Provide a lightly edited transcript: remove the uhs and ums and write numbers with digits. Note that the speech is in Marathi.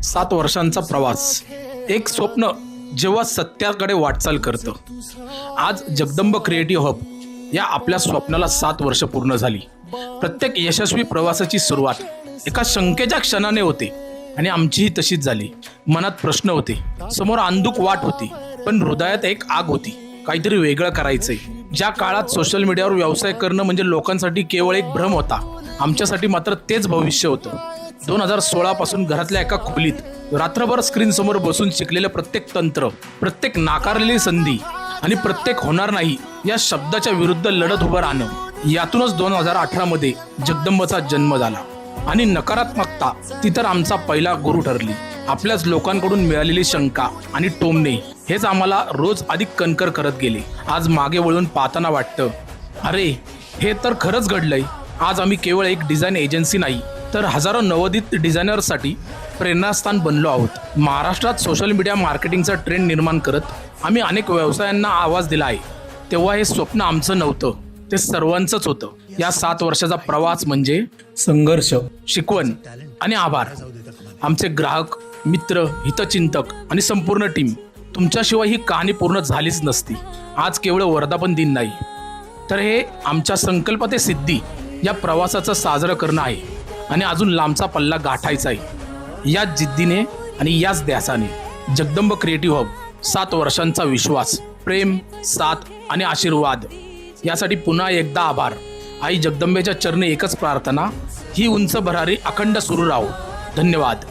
सात वर्षांचा प्रवास, एक स्वप्न जेव्हा सत्याकडे वाटचाल करतं. आज जगदंब क्रिएटिव्ह हब या आपल्या स्वप्नाला 7 वर्ष पूर्ण झाली. प्रत्येक यशस्वी प्रवासाची सुरुवात एका शंकेच्या क्षणाने होते आणि आमचीही तशीच झाली. मनात प्रश्न होते, समोर अंधुक वाट होती, पण हृदयात एक आग होती. काहीतरी वेगळं करायचंय. ज्या काळात सोशल मीडियावर व्यवसाय करणं म्हणजे लोकांसाठी केवळ एक भ्रम होता, आमच्यासाठी मात्र तेच भविष्य होतं. 2016 पासून घरातल्या एका खोलीत रात्रभर स्क्रीन समोर बसून शिकलेलं प्रत्येक तंत्र, प्रत्येक नाकारलेली संधी आणि प्रत्येक होणार नाही या शब्दाच्या विरुद्ध लढत उभं राहणं, यातूनच 2018 मध्ये जगदंबचा जन्म झाला. आणि नकारात्मकता ती तर आमचा पहिला गुरु ठरली. आपल्याच लोकांकडून मिळालेली शंका आणि टोमणे हेच आम्हाला रोज अधिक कणकर करत गेले. आज मागे वळून पाहताना वाटतं, अरे हे तर खरंच घडलंय. आज आम्ही केवळ एक डिझाईन एजन्सी नाही, तर हजारो नवोदित डिझायनर्ससाठी प्रेरणास्थान बनलो आहोत. महाराष्ट्रात सोशल मीडिया मार्केटिंगचा ट्रेंड निर्माण करत आम्ही अनेक व्यवसायांना आवाज दिला आहे. तेव्हा हे स्वप्न आमचं नव्हतं, ते सर्वांचंच होतं. या 7 वर्षाचा प्रवास म्हणजे संघर्ष, शिकवण आणि आभार. आमचे ग्राहक, मित्र, हितचिंतक आणि संपूर्ण टीम, तुमच्याशिवाय ही कहाणी पूर्ण झालीच नसती. आज केवळ वर्धापन दिन नाही, तर हे आमच्या संकल्प ते सिद्धी या प्रवासाचं साजरं करणं आहे आणि अजून लांबचा पल्ला गाठायचा आहे. याच जिद्दीने आणि याच ध्यासाने जगदंब क्रिएटिव्ह हब 7 वर्षांचा विश्वास, प्रेम, साथ आणि आशीर्वाद यासाठी पुन्हा एकदा आभार. आई जगदंबेच्या चरणी एकच प्रार्थना, ही उंच भरारी अखंड सुरू राहो. धन्यवाद.